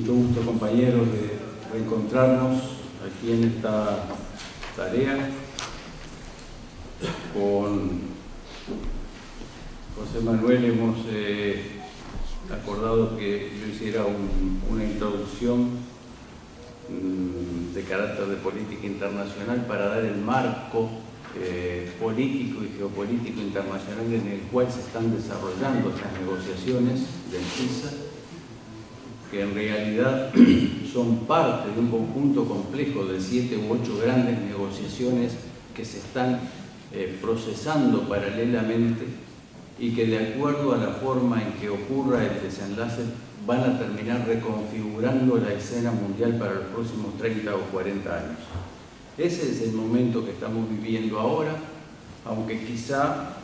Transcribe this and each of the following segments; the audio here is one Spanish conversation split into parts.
Mucho gusto, compañeros, de reencontrarnos aquí en esta tarea con José Manuel. Hemos acordado que yo hiciera una introducción de carácter de política internacional para dar el marco político y geopolítico internacional en el cual se están desarrollando estas negociaciones del TISA, que en realidad son parte de un conjunto complejo de 7 u 8 grandes negociaciones que se están procesando paralelamente y que, de acuerdo a la forma en que ocurra el desenlace, van a terminar reconfigurando la escena mundial para los próximos 30 o 40 años. Ese es el momento que estamos viviendo ahora, aunque quizá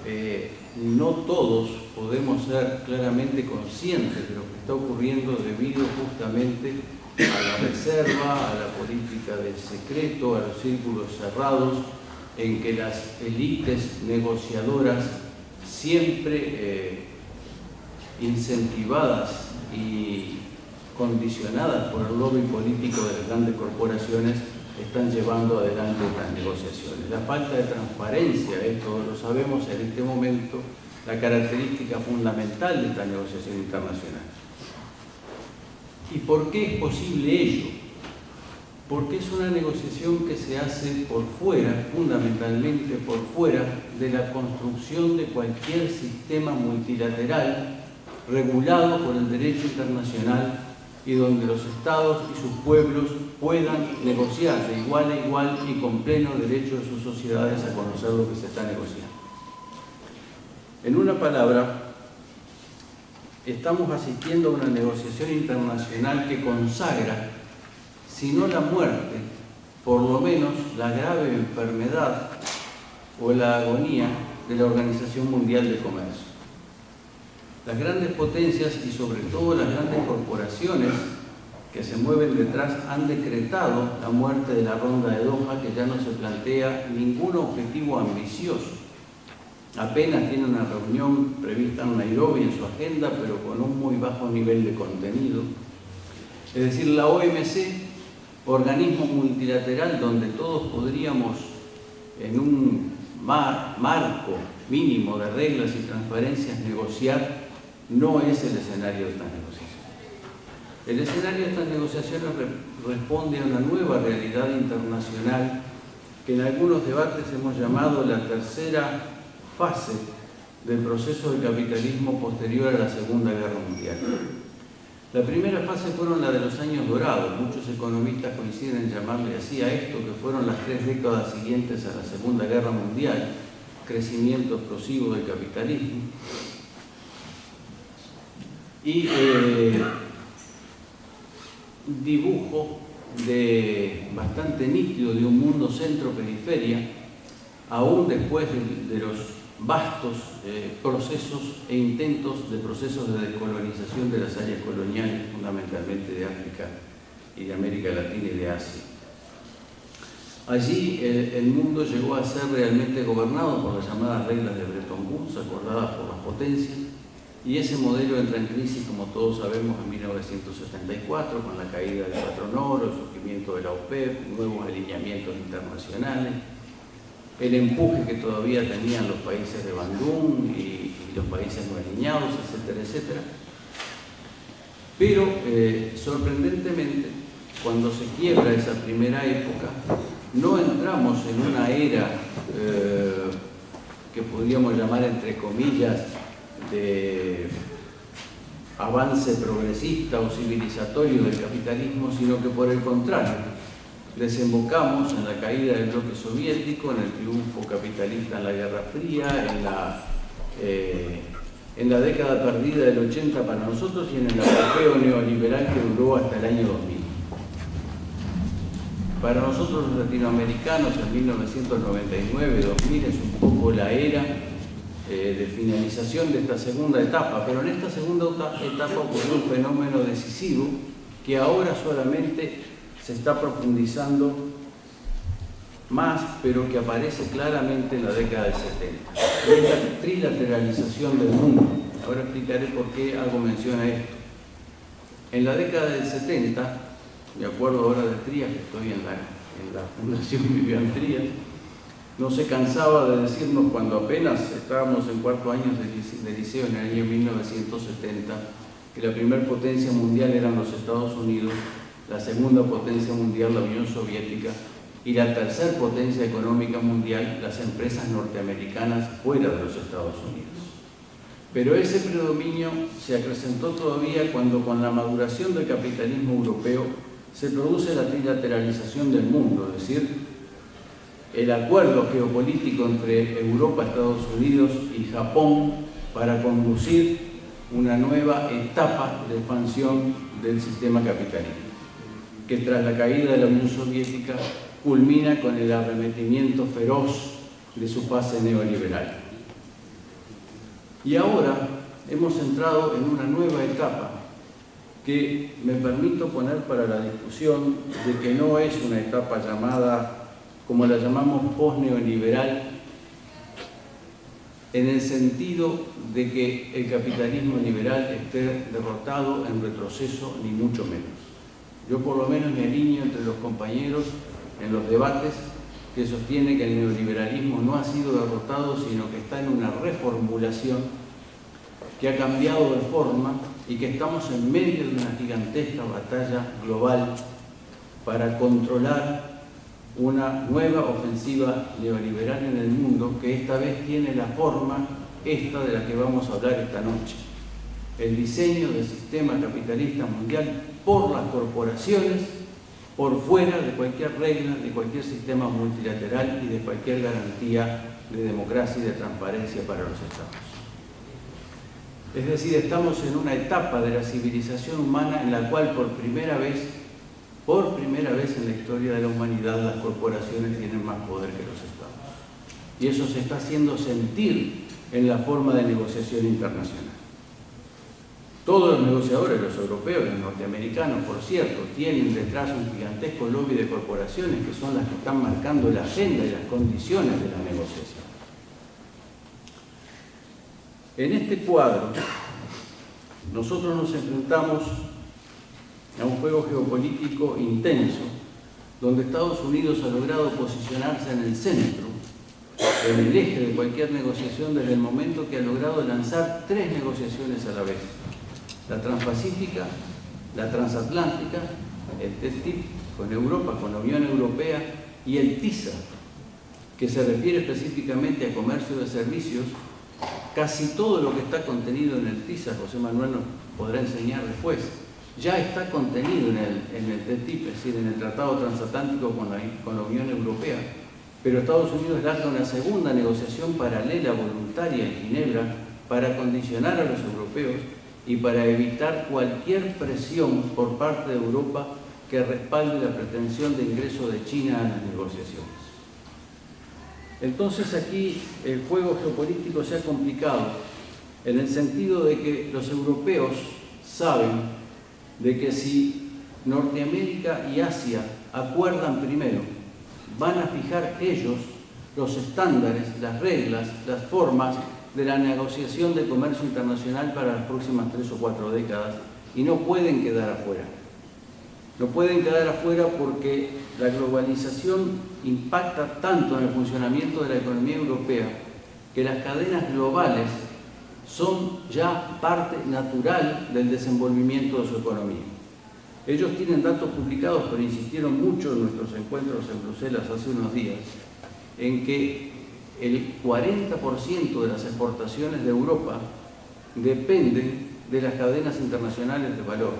no todos podemos ser claramente conscientes de lo que está ocurriendo debido justamente a la reserva, a la política del secreto, a los círculos cerrados, en que las élites negociadoras, siempre incentivadas y condicionadas por el lobby político de las grandes corporaciones, están llevando adelante estas negociaciones. La falta de transparencia, todos lo sabemos en este momento, la característica fundamental de esta negociación internacional. ¿Y por qué es posible ello? Porque es una negociación que se hace por fuera, fundamentalmente por fuera de la construcción de cualquier sistema multilateral regulado por el derecho internacional y donde los estados y sus pueblos puedan negociar de igual a igual y con pleno derecho de sus sociedades a conocer lo que se está negociando. En una palabra, estamos asistiendo a una negociación internacional que consagra, si no la muerte, por lo menos la grave enfermedad o la agonía de la Organización Mundial de Comercio. Las grandes potencias y sobre todo las grandes corporaciones que se mueven detrás han decretado la muerte de la ronda de Doha, que ya no se plantea ningún objetivo ambicioso. Apenas tiene una reunión prevista en Nairobi en su agenda, pero con un muy bajo nivel de contenido. Es decir, la OMC, organismo multilateral donde todos podríamos, en un marco mínimo de reglas y transparencias, negociar, no es el escenario de estas negociaciones. El escenario de estas negociaciones responde a una nueva realidad internacional que en algunos debates hemos llamado la tercera fase del proceso de capitalismo posterior a la Segunda Guerra Mundial. La primera fase fueron la de los años dorados. Muchos economistas coinciden en llamarle así a esto, que fueron las 3 décadas siguientes a la Segunda Guerra Mundial, crecimiento explosivo del capitalismo. Y dibujo bastante nítido de un mundo centro-periferia, aún después de los vastos procesos e intentos de procesos de descolonización de las áreas coloniales, fundamentalmente de África y de América Latina y de Asia. Allí el mundo llegó a ser realmente gobernado por las llamadas reglas de Bretton Woods, acordadas por las potencias, y ese modelo entra en crisis, como todos sabemos, en 1974, con la caída del patrón oro, el surgimiento de la OPEP, nuevos alineamientos internacionales, el empuje que todavía tenían los países de Bandung y los países no alineados, etcétera, etcétera. Pero, sorprendentemente, cuando se quiebra esa primera época, no entramos en una era que podríamos llamar, entre comillas, de avance progresista o civilizatorio del capitalismo, sino que por el contrario, desembocamos en la caída del bloque soviético, en el triunfo capitalista en la Guerra Fría, en la década perdida del 80 para nosotros y en el apogeo neoliberal que duró hasta el año 2000. Para nosotros los latinoamericanos, en 1999-2000 es un poco la era de finalización de esta segunda etapa, pero en esta segunda etapa ocurrió un fenómeno decisivo que ahora solamente se está profundizando más, pero que aparece claramente en la década del 70. Es la trilateralización del mundo. Ahora explicaré por qué hago mención a esto. En la década del 70, me acuerdo ahora de Trías, que estoy en la Fundación Vivian Trías, no se cansaba de decirnos cuando apenas estábamos en cuarto año de liceo en el año 1970, que la primera potencia mundial eran los Estados Unidos, la segunda potencia mundial la Unión Soviética y la tercera potencia económica mundial las empresas norteamericanas fuera de los Estados Unidos. Pero ese predominio se acrecentó todavía cuando con la maduración del capitalismo europeo se produce la trilateralización del mundo, es decir, el acuerdo geopolítico entre Europa, Estados Unidos y Japón para conducir una nueva etapa de expansión del sistema capitalista, que tras la caída de la Unión Soviética culmina con el arremetimiento feroz de su fase neoliberal. Y ahora hemos entrado en una nueva etapa que me permito poner para la discusión de que no es una etapa llamada, como la llamamos, post-neoliberal, en el sentido de que el capitalismo liberal esté derrotado, en retroceso, ni mucho menos. Yo por lo menos me alineo entre los compañeros en los debates que sostiene que el neoliberalismo no ha sido derrotado, sino que está en una reformulación, que ha cambiado de forma y que estamos en medio de una gigantesca batalla global para controlar una nueva ofensiva neoliberal en el mundo, que esta vez tiene la forma esta de la que vamos a hablar esta noche: el diseño del sistema capitalista mundial por las corporaciones, por fuera de cualquier regla, de cualquier sistema multilateral y de cualquier garantía de democracia y de transparencia para los estados. Es decir, estamos en una etapa de la civilización humana en la cual por primera vez en la historia de la humanidad, las corporaciones tienen más poder que los estados. Y eso se está haciendo sentir en la forma de negociación internacional. Todos los negociadores, los europeos, los norteamericanos, por cierto, tienen detrás un gigantesco lobby de corporaciones que son las que están marcando la agenda y las condiciones de la negociación. En este cuadro, nosotros nos enfrentamos a un juego geopolítico intenso, donde Estados Unidos ha logrado posicionarse en el centro, en el eje de cualquier negociación, desde el momento que ha logrado lanzar 3 negociaciones a la vez: la transpacífica, la transatlántica, el TTIP con Europa, con la Unión Europea, y el TISA, que se refiere específicamente a comercio de servicios. Casi todo lo que está contenido en el TISA, José Manuel nos podrá enseñar después, ya está contenido en el TTIP, es decir, en el Tratado Transatlántico con la Unión Europea. Pero Estados Unidos lanza una segunda negociación paralela, voluntaria, en Ginebra, para condicionar a los europeos y para evitar cualquier presión por parte de Europa que respalde la pretensión de ingreso de China a las negociaciones. Entonces aquí el juego geopolítico se ha complicado en el sentido de que los europeos saben de que si Norteamérica y Asia acuerdan primero, van a fijar ellos los estándares, las reglas, las formas de la negociación de comercio internacional para las próximas 3 o 4 décadas, y no pueden quedar afuera. No pueden quedar afuera porque la globalización impacta tanto en el funcionamiento de la economía europea que las cadenas globales son ya parte natural del desenvolvimiento de su economía. Ellos tienen datos publicados, pero insistieron mucho en nuestros encuentros en Bruselas hace unos días, en que el 40% de las exportaciones de Europa dependen de las cadenas internacionales de valor.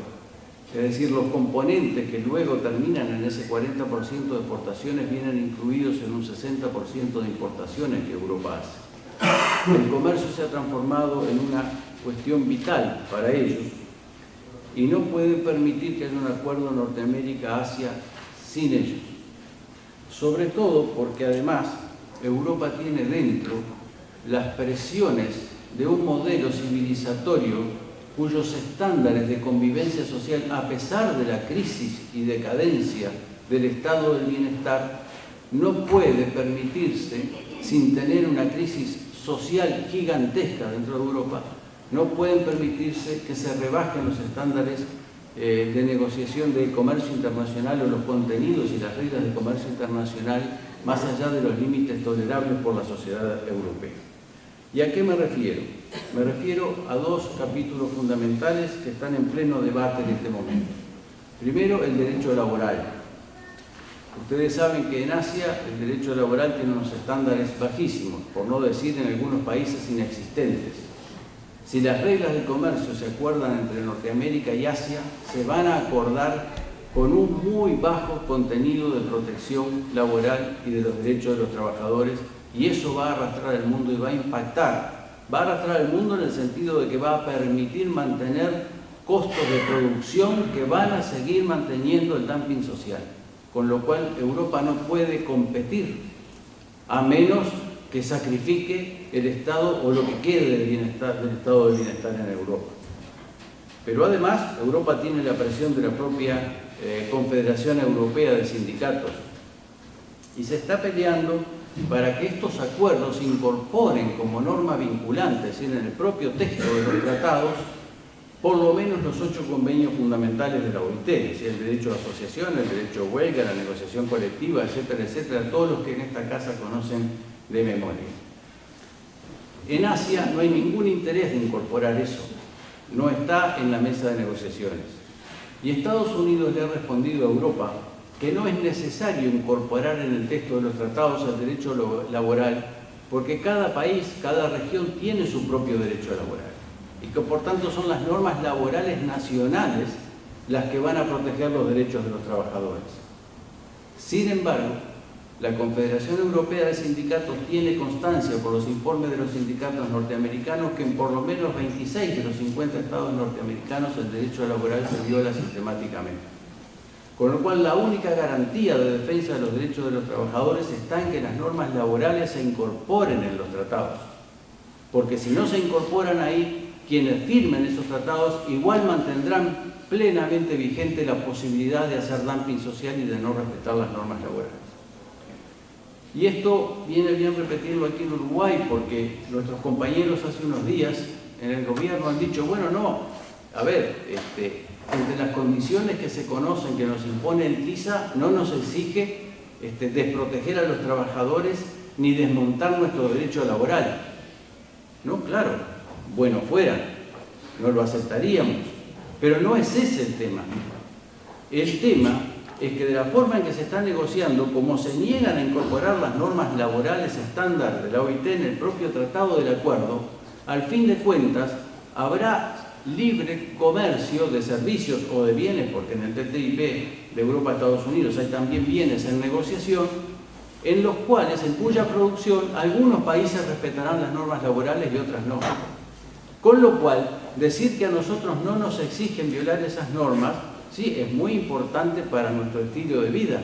Es decir, los componentes que luego terminan en ese 40% de exportaciones vienen incluidos en un 60% de importaciones que Europa hace. El comercio se ha transformado en una cuestión vital para ellos y no pueden permitir que haya un acuerdo Norteamérica-Asia sin ellos. Sobre todo porque además Europa tiene dentro las presiones de un modelo civilizatorio cuyos estándares de convivencia social, a pesar de la crisis y decadencia del estado del bienestar, no puede permitirse, sin tener una crisis social gigantesca dentro de Europa, no pueden permitirse que se rebajen los estándares de negociación del comercio internacional o los contenidos y las reglas del comercio internacional más allá de los límites tolerables por la sociedad europea. ¿Y a qué me refiero? Me refiero a dos capítulos fundamentales que están en pleno debate en este momento. Primero, el derecho laboral. Ustedes saben que en Asia el derecho laboral tiene unos estándares bajísimos, por no decir en algunos países inexistentes. Si las reglas de comercio se acuerdan entre Norteamérica y Asia, se van a acordar con un muy bajo contenido de protección laboral y de los derechos de los trabajadores, y eso va a arrastrar al mundo y va a impactar. Va a arrastrar al mundo en el sentido de que va a permitir mantener costos de producción que van a seguir manteniendo el dumping social, con lo cual Europa no puede competir a menos que sacrifique el Estado o lo que quede del estado de bienestar en Europa. Pero además, Europa tiene la presión de la propia Confederación Europea de Sindicatos y se está peleando para que estos acuerdos se incorporen como norma vinculante, es decir, en el propio texto de los tratados, por lo menos los 8 convenios fundamentales de la OIT, es decir, el derecho a asociación, el derecho a huelga, la negociación colectiva, etcétera, etcétera, todos los que en esta casa conocen de memoria. En Asia no hay ningún interés de incorporar eso, no está en la mesa de negociaciones. Y Estados Unidos le ha respondido a Europa que no es necesario incorporar en el texto de los tratados el derecho laboral, porque cada país, cada región tiene su propio derecho laboral, y que por tanto son las normas laborales nacionales las que van a proteger los derechos de los trabajadores. Sin embargo, la Confederación Europea de Sindicatos tiene constancia por los informes de los sindicatos norteamericanos que en por lo menos 26 de los 50 estados norteamericanos el derecho laboral se viola sistemáticamente. Con lo cual, la única garantía de defensa de los derechos de los trabajadores está en que las normas laborales se incorporen en los tratados. Porque si no se incorporan ahí, quienes firmen esos tratados igual mantendrán plenamente vigente la posibilidad de hacer dumping social y de no respetar las normas laborales. Y esto viene bien repetirlo aquí en Uruguay, porque nuestros compañeros hace unos días en el gobierno han dicho, bueno, no, a ver, entre las condiciones que se conocen, que nos impone el TISA, no nos exige desproteger a los trabajadores ni desmontar nuestro derecho laboral. No, claro, bueno fuera, no lo aceptaríamos, pero no es ese el tema. El tema es que de la forma en que se está negociando, como se niegan a incorporar las normas laborales estándar de la OIT en el propio tratado del acuerdo, al fin de cuentas habrá libre comercio de servicios o de bienes, porque en el TTIP de Europa a Estados Unidos hay también bienes en negociación, en los cuales, en cuya producción, algunos países respetarán las normas laborales y otras no. Con lo cual, decir que a nosotros no nos exigen violar esas normas, sí, es muy importante para nuestro estilo de vida,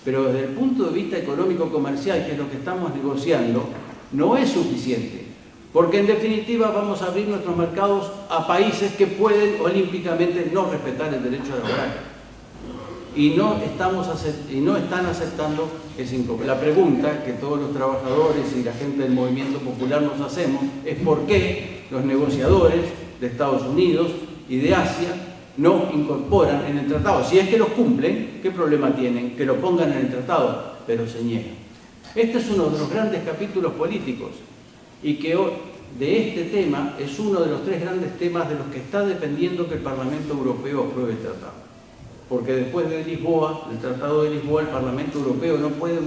pero desde el punto de vista económico-comercial, que es lo que estamos negociando, no es suficiente, porque en definitiva vamos a abrir nuestros mercados a países que pueden olímpicamente no respetar el derecho laboral y no están aceptando ese incorporar. La pregunta que todos los trabajadores y la gente del movimiento popular nos hacemos es por qué los negociadores de Estados Unidos y de Asia no incorporan en el tratado. Si es que los cumplen, ¿qué problema tienen? Que lo pongan en el tratado, pero se niegan. Este es uno de los grandes capítulos políticos y que hoy, de este tema es uno de los 3 grandes temas de los que está dependiendo que el Parlamento Europeo apruebe el tratado. Porque después de Lisboa, el Tratado de Lisboa, el Parlamento Europeo no puede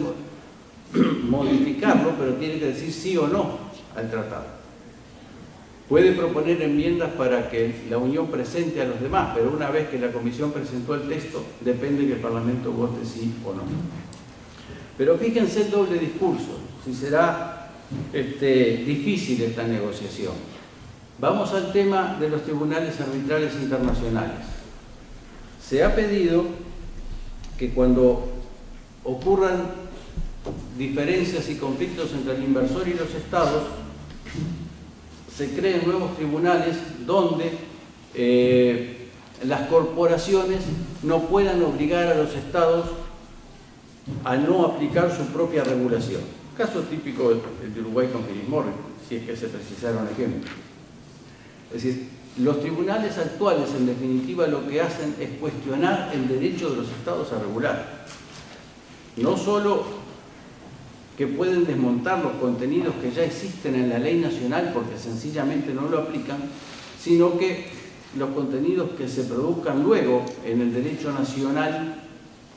modificarlo, pero tiene que decir sí o no al tratado. Puede proponer enmiendas para que la Unión presente a los demás, pero una vez que la Comisión presentó el texto, depende que el Parlamento vote sí o no. Pero fíjense el doble discurso, si será difícil esta negociación. Vamos al tema de los tribunales arbitrales internacionales. Se ha pedido que cuando ocurran diferencias y conflictos entre el inversor y los estados, se creen nuevos tribunales donde las corporaciones no puedan obligar a los estados a no aplicar su propia regulación. Caso típico el de Uruguay con Philip Morris, si es que se precisaron ejemplos. Es decir, los tribunales actuales, en definitiva, lo que hacen es cuestionar el derecho de los estados a regular. No solo que pueden desmontar los contenidos que ya existen en la ley nacional porque sencillamente no lo aplican, sino que los contenidos que se produzcan luego en el derecho nacional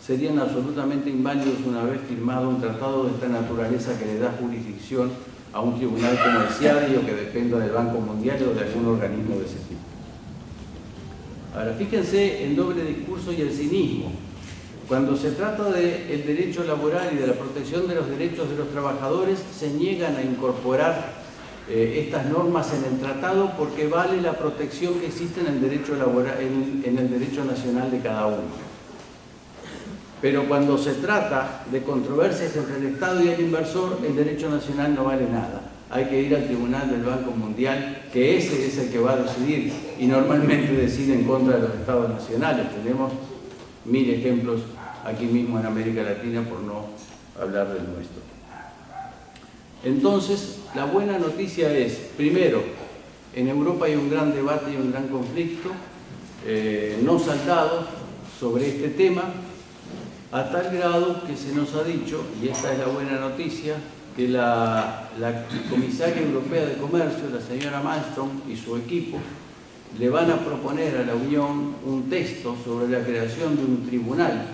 serían absolutamente inválidos una vez firmado un tratado de esta naturaleza que le da jurisdicción a un tribunal como el CIADI o que dependa del Banco Mundial o de algún organismo de ese tipo. Ahora, fíjense el doble discurso y el cinismo. Cuando se trata del derecho laboral y de la protección de los derechos de los trabajadores, se niegan a incorporar estas normas en el tratado porque vale la protección que existe en el derecho laboral, en el derecho nacional de cada uno. Pero cuando se trata de controversias entre el Estado y el inversor, el derecho nacional no vale nada. Hay que ir al Tribunal del Banco Mundial, que ese es el que va a decidir, y normalmente decide en contra de los Estados nacionales. Tenemos 1000 ejemplos aquí mismo en América Latina, por no hablar del nuestro. Entonces, la buena noticia es, primero, en Europa hay un gran debate y un gran conflicto, no saldado, sobre este tema, a tal grado que se nos ha dicho, y esta es la buena noticia, que la comisaria europea de Comercio, la señora Malmström y su equipo, le van a proponer a la Unión un texto sobre la creación de un tribunal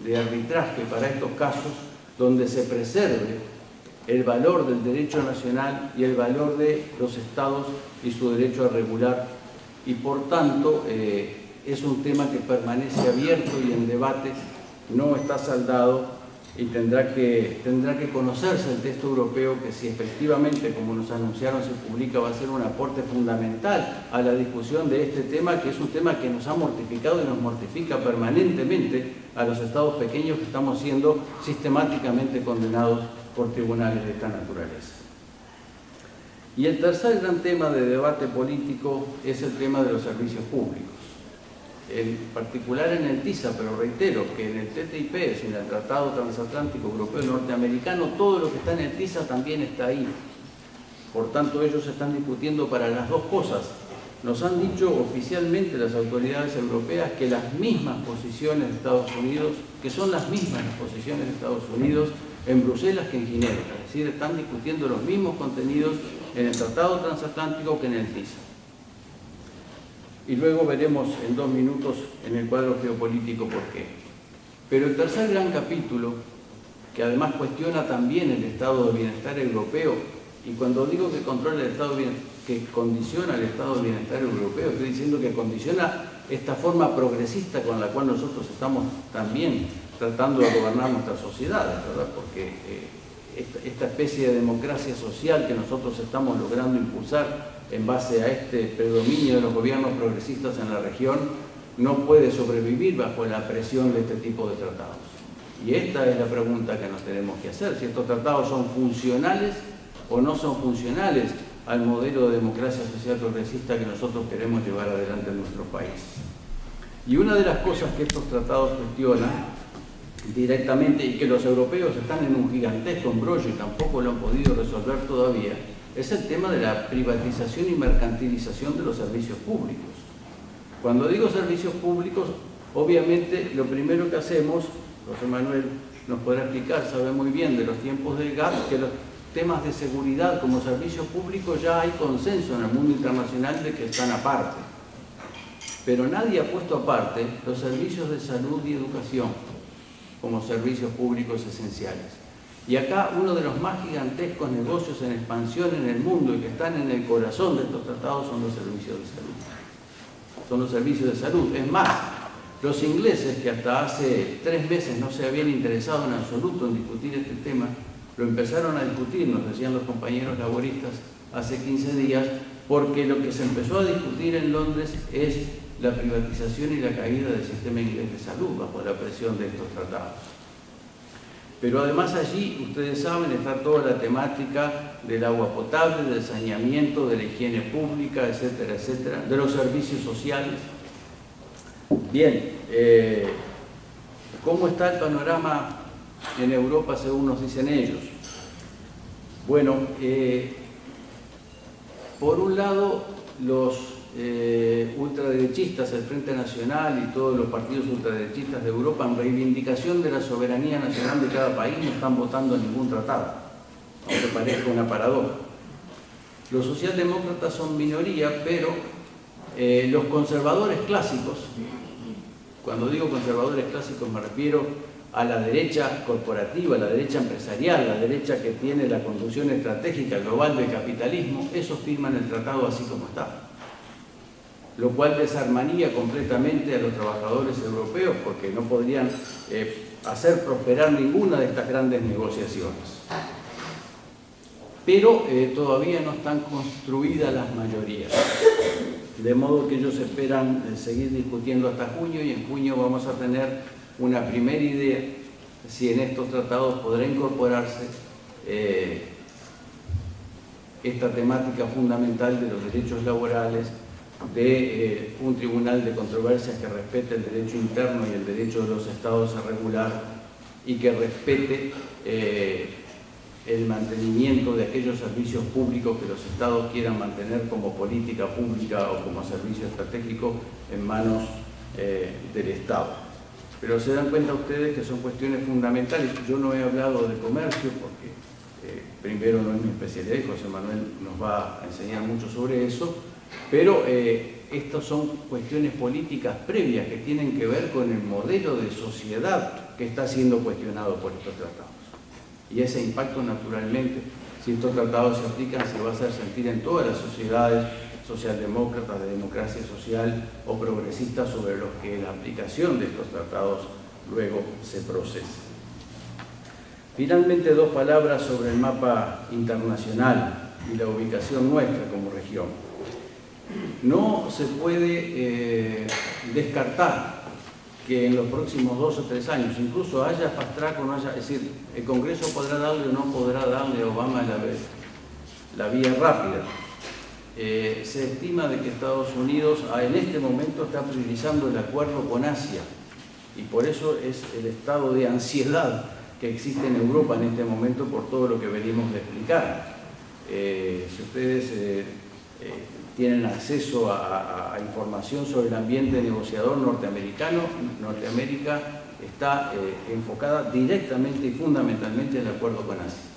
de arbitraje para estos casos, donde se preserve el valor del derecho nacional y el valor de los estados y su derecho a regular. Y por tanto, es un tema que permanece abierto y en debate, no está saldado y tendrá que conocerse el texto europeo, que si efectivamente, como nos anunciaron, se publica, va a ser un aporte fundamental a la discusión de este tema, que es un tema que nos ha mortificado y nos mortifica permanentemente a los estados pequeños que estamos siendo sistemáticamente condenados por tribunales de esta naturaleza. Y el tercer gran tema de debate político es el tema de los servicios públicos. En particular en el TISA, pero reitero que en el TTIP, en el Tratado Transatlántico Europeo Norteamericano, todo lo que está en el TISA también está ahí. Por tanto, ellos están discutiendo para las dos cosas. Nos han dicho oficialmente las autoridades europeas que las mismas posiciones de Estados Unidos, que son las mismas las posiciones de Estados Unidos en Bruselas que en Ginebra. Es decir, están discutiendo los mismos contenidos en el Tratado Transatlántico que en el TISA. Y luego veremos en 2 minutos en el cuadro geopolítico por qué. Pero el tercer gran capítulo, que además cuestiona también el estado de bienestar europeo, y cuando digo que controla el estado de bienestar, que condiciona el estado de bienestar europeo, estoy diciendo que condiciona esta forma progresista con la cual nosotros estamos también tratando de gobernar nuestras sociedades, ¿verdad? Porque esta especie de democracia social que nosotros estamos logrando impulsar en base a este predominio de los gobiernos progresistas en la región, no puede sobrevivir bajo la presión de este tipo de tratados. Y esta es la pregunta que nos tenemos que hacer, si estos tratados son funcionales o no son funcionales al modelo de democracia social progresista que nosotros queremos llevar adelante en nuestro país. Y una de las cosas que estos tratados cuestionan directamente, y que los europeos están en un gigantesco embrollo y tampoco lo han podido resolver todavía, es el tema de la privatización y mercantilización de los servicios públicos. Cuando digo servicios públicos, obviamente lo primero que hacemos, José Manuel nos podrá explicar, sabe muy bien de los tiempos del GATT, que los temas de seguridad como servicios públicos ya hay consenso en el mundo internacional de que están aparte. Pero nadie ha puesto aparte los servicios de salud y educación como servicios públicos esenciales. Y acá uno de los más gigantescos negocios en expansión en el mundo y que están en el corazón de estos tratados son los servicios de salud. Son los servicios de salud. Es más, los ingleses, que hasta hace 3 meses no se habían interesado en absoluto en discutir este tema, lo empezaron a discutir, nos decían los compañeros laboristas hace 15 días, porque lo que se empezó a discutir en Londres es la privatización y la caída del sistema inglés de salud bajo la presión de estos tratados. Pero además allí, ustedes saben, está toda la temática del agua potable, del saneamiento, de la higiene pública, etcétera, etcétera, de los servicios sociales. Bien, ¿cómo está el panorama en Europa según nos dicen ellos? Bueno, por un lado, los ultraderechistas, el Frente Nacional y todos los partidos ultraderechistas de Europa, en reivindicación de la soberanía nacional de cada país, no están votando ningún tratado, aunque parezca una paradoja. Los socialdemócratas son minoría, pero los conservadores clásicos, cuando digo conservadores clásicos me refiero a la derecha corporativa, a la derecha empresarial, la derecha que tiene la conducción estratégica global del capitalismo, esos firman el tratado así como está. Lo cual desarmaría completamente a los trabajadores europeos porque no podrían hacer prosperar ninguna de estas grandes negociaciones. Pero todavía no están construidas las mayorías. De modo que ellos esperan seguir discutiendo hasta junio, y en junio vamos a tener una primera idea si en estos tratados podrá incorporarse esta temática fundamental de los derechos laborales, de un tribunal de controversias que respete el derecho interno y el derecho de los estados a regular, y que respete el mantenimiento de aquellos servicios públicos que los estados quieran mantener como política pública o como servicio estratégico en manos del Estado. Pero se dan cuenta ustedes que son cuestiones fundamentales. Yo no he hablado de comercio porque primero no es mi especialidad y José Manuel nos va a enseñar mucho sobre eso, pero estas son cuestiones políticas previas que tienen que ver con el modelo de sociedad que está siendo cuestionado por estos tratados. Y ese impacto, naturalmente, si estos tratados se aplican, se va a hacer sentir en todas las sociedades socialdemócratas, de democracia social o progresistas, sobre los que la aplicación de estos tratados luego se procesa. Finalmente, dos palabras sobre el mapa internacional y la ubicación nuestra como región. No se puede descartar que en los próximos 2 o 3 años, incluso haya fast track o no haya, es decir, el Congreso podrá darle o no podrá darle a Obama la vía rápida. Se estima de que Estados Unidos en este momento está priorizando el acuerdo con Asia, y por eso es el estado de ansiedad que existe en Europa en este momento por todo lo que venimos de explicar. Si ustedes tienen acceso a información sobre el ambiente negociador norteamericano, Norteamérica está enfocada directamente y fundamentalmente en el acuerdo con Asia.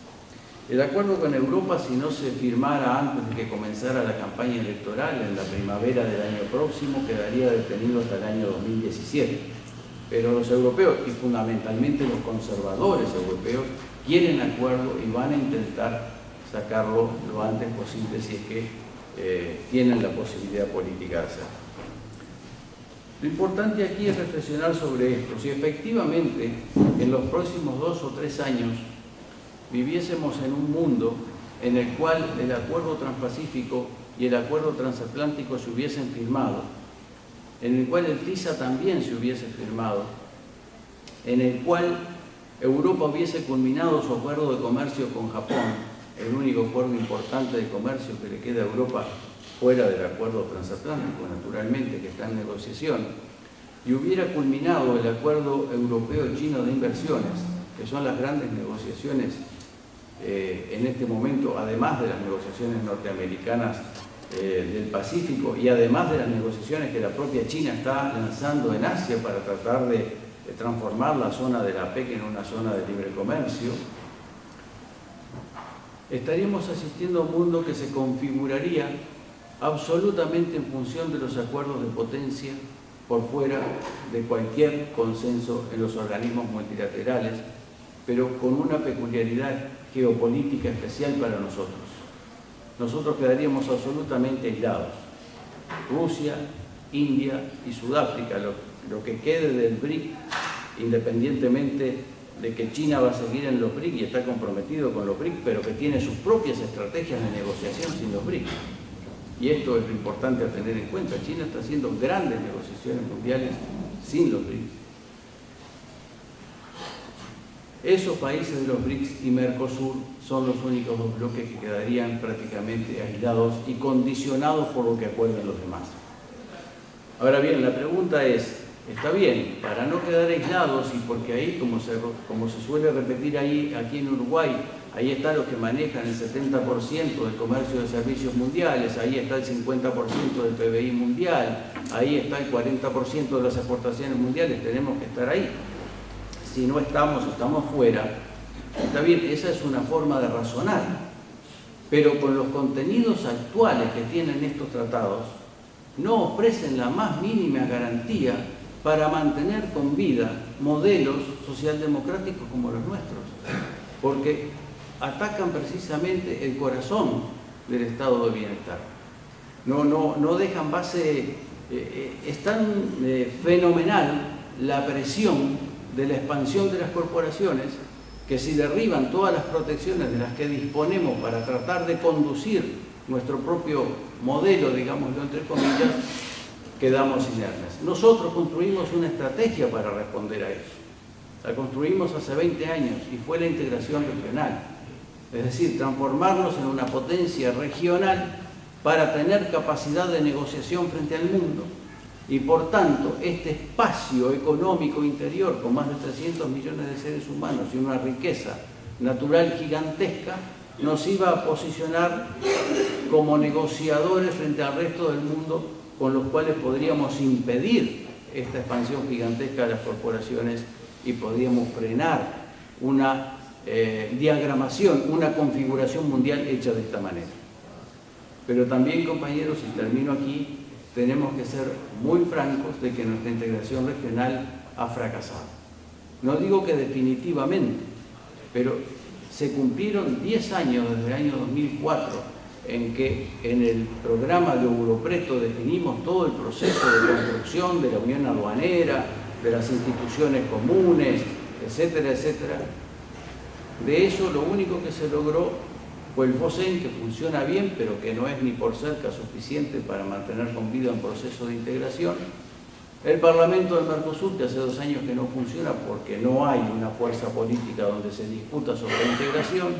El acuerdo con Europa, si no se firmara antes de que comenzara la campaña electoral en la primavera del año próximo, quedaría detenido hasta el año 2017. Pero los europeos, y fundamentalmente los conservadores europeos, quieren acuerdo y van a intentar sacarlo lo antes posible si es que tienen la posibilidad política de hacerlo. Lo importante aquí es reflexionar sobre esto. Si efectivamente en los próximos 2 o 3 años viviésemos en un mundo en el cual el acuerdo transpacífico y el acuerdo transatlántico se hubiesen firmado, en el cual el TISA también se hubiese firmado, en el cual Europa hubiese culminado su acuerdo de comercio con Japón, el único acuerdo importante de comercio que le queda a Europa fuera del acuerdo transatlántico, naturalmente, que está en negociación, y hubiera culminado el acuerdo europeo-chino de inversiones, que son las grandes negociaciones en este momento, además de las negociaciones norteamericanas del Pacífico, y además de las negociaciones que la propia China está lanzando en Asia para tratar de transformar la zona de la PEC en una zona de libre comercio, estaríamos asistiendo a un mundo que se configuraría absolutamente en función de los acuerdos de potencia por fuera de cualquier consenso en los organismos multilaterales, pero con una peculiaridad geopolítica especial para nosotros. Nosotros quedaríamos absolutamente aislados. Rusia, India y Sudáfrica, lo que quede del BRIC, independientemente de que China va a seguir en los BRIC y está comprometido con los BRIC, pero que tiene sus propias estrategias de negociación sin los BRIC. Y esto es lo importante a tener en cuenta. China está haciendo grandes negociaciones mundiales sin los BRIC. Esos países de los BRICS y Mercosur son los únicos 2 bloques que quedarían prácticamente aislados y condicionados por lo que acuerden los demás. Ahora bien, la pregunta es, está bien, para no quedar aislados y porque ahí, como se suele repetir aquí en Uruguay, ahí están los que manejan el 70% del comercio de servicios mundiales, ahí está el 50% del PBI mundial, ahí está el 40% de las exportaciones mundiales, tenemos que estar ahí. Si no estamos fuera, está bien, esa es una forma de razonar, pero con los contenidos actuales que tienen estos tratados, no ofrecen la más mínima garantía para mantener con vida modelos socialdemocráticos como los nuestros, porque atacan precisamente el corazón del estado de bienestar. No dejan base, es tan fenomenal la presión de la expansión de las corporaciones que si derriban todas las protecciones de las que disponemos para tratar de conducir nuestro propio modelo, digámoslo entre comillas, quedamos inermes. Nosotros construimos una estrategia para responder a eso. La construimos hace 20 años y fue la integración regional. Es decir, transformarnos en una potencia regional para tener capacidad de negociación frente al mundo y, por tanto, este espacio económico interior con más de 300 millones de seres humanos y una riqueza natural gigantesca nos iba a posicionar como negociadores frente al resto del mundo con los cuales podríamos impedir esta expansión gigantesca de las corporaciones y podríamos frenar una diagramación, una configuración mundial hecha de esta manera. Pero también, compañeros, y termino aquí, tenemos que ser muy francos de que nuestra integración regional ha fracasado. No digo que definitivamente, pero se cumplieron 10 años desde el año 2004 en que en el programa de Europresto definimos todo el proceso de construcción de la unión aduanera, de las instituciones comunes, etcétera, etcétera. De eso lo único que se logró fue el FOSEN, que funciona bien, pero que no es ni por cerca suficiente para mantener con vida un proceso de integración. El Parlamento del Mercosur, que hace 2 años que no funciona porque no hay una fuerza política donde se discuta sobre la integración,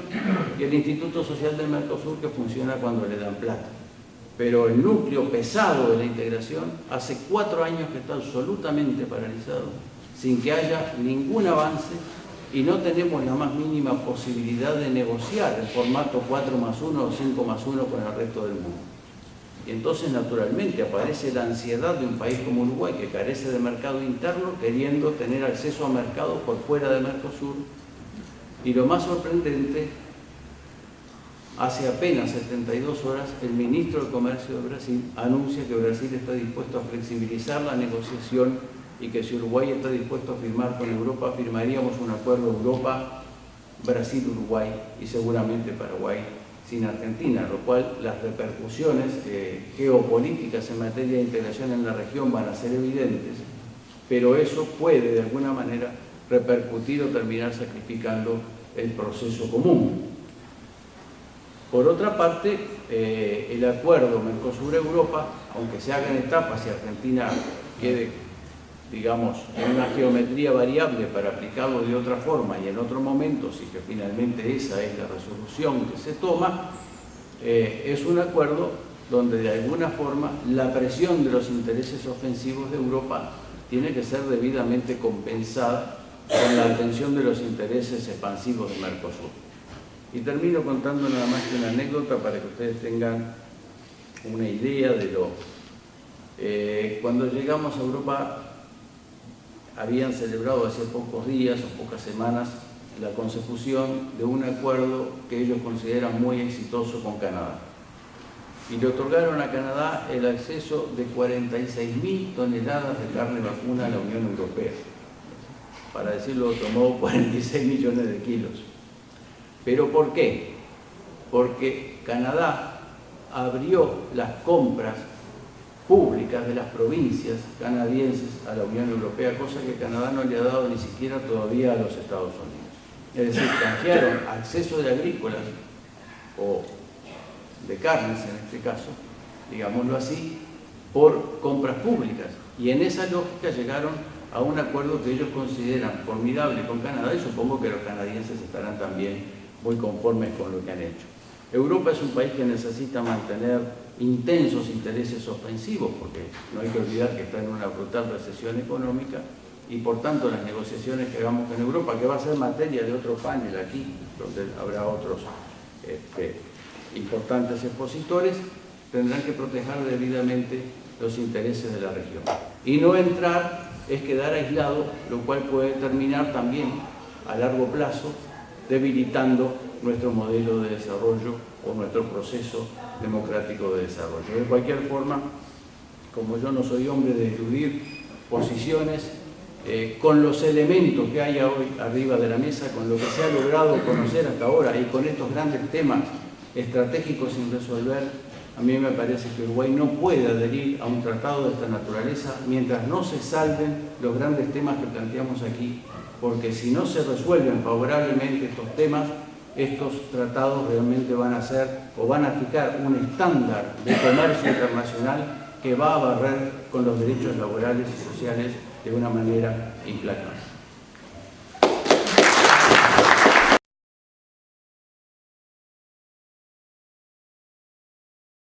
y el Instituto Social del Mercosur, que funciona cuando le dan plata. Pero el núcleo pesado de la integración hace 4 años que está absolutamente paralizado, sin que haya ningún avance, y no tenemos la más mínima posibilidad de negociar el formato 4+1 o 5+1 con el resto del mundo. Y entonces, naturalmente, aparece la ansiedad de un país como Uruguay, que carece de mercado interno, queriendo tener acceso a mercados por fuera de Mercosur. Y lo más sorprendente, hace apenas 72 horas, el ministro de Comercio de Brasil anuncia que Brasil está dispuesto a flexibilizar la negociación y que si Uruguay está dispuesto a firmar con Europa, firmaríamos un acuerdo Europa, Brasil, Uruguay y seguramente Paraguay sin Argentina, lo cual las repercusiones geopolíticas en materia de integración en la región van a ser evidentes, pero eso puede de alguna manera repercutir o terminar sacrificando el proceso común. Por otra parte, el acuerdo Mercosur-Europa, aunque se haga en etapas y Argentina quede, digamos, en una geometría variable para aplicarlo de otra forma y en otro momento, si que finalmente esa es la resolución que se toma, es un acuerdo donde de alguna forma la presión de los intereses ofensivos de Europa tiene que ser debidamente compensada con la atención de los intereses expansivos de Mercosur. Y termino contando nada más que una anécdota para que ustedes tengan una idea de lo... cuando llegamos a Europa, habían celebrado hace pocos días o pocas semanas la consecución de un acuerdo que ellos consideran muy exitoso con Canadá. Y le otorgaron a Canadá el acceso de 46.000 toneladas de carne vacuna a la Unión Europea. Para decirlo de otro modo, 46 millones de kilos. ¿Pero por qué? Porque Canadá abrió las compras públicas de las provincias canadienses a la Unión Europea, cosa que Canadá no le ha dado ni siquiera todavía a los Estados Unidos. Es decir, canjearon acceso de agrícolas o de carnes en este caso, digámoslo así, por compras públicas. Y en esa lógica llegaron a un acuerdo que ellos consideran formidable con Canadá y supongo que los canadienses estarán también muy conformes con lo que han hecho. Europa es un país que necesita mantener intensos intereses ofensivos, porque no hay que olvidar que está en una brutal recesión económica, y por tanto las negociaciones que hagamos en Europa, que va a ser materia de otro panel aquí, donde habrá otros importantes expositores, tendrán que proteger debidamente los intereses de la región. Y no entrar es quedar aislado, lo cual puede terminar también a largo plazo debilitando nuestro modelo de desarrollo o nuestro proceso democrático de desarrollo. De cualquier forma, como yo no soy hombre de eludir posiciones, con los elementos que hay hoy arriba de la mesa, con lo que se ha logrado conocer hasta ahora y con estos grandes temas estratégicos sin resolver, a mí me parece que Uruguay no puede adherir a un tratado de esta naturaleza mientras no se salven los grandes temas que planteamos aquí, porque si no se resuelven favorablemente estos temas, estos tratados realmente van a ser o van a fijar un estándar de comercio internacional que va a barrer con los derechos laborales y sociales de una manera implacable.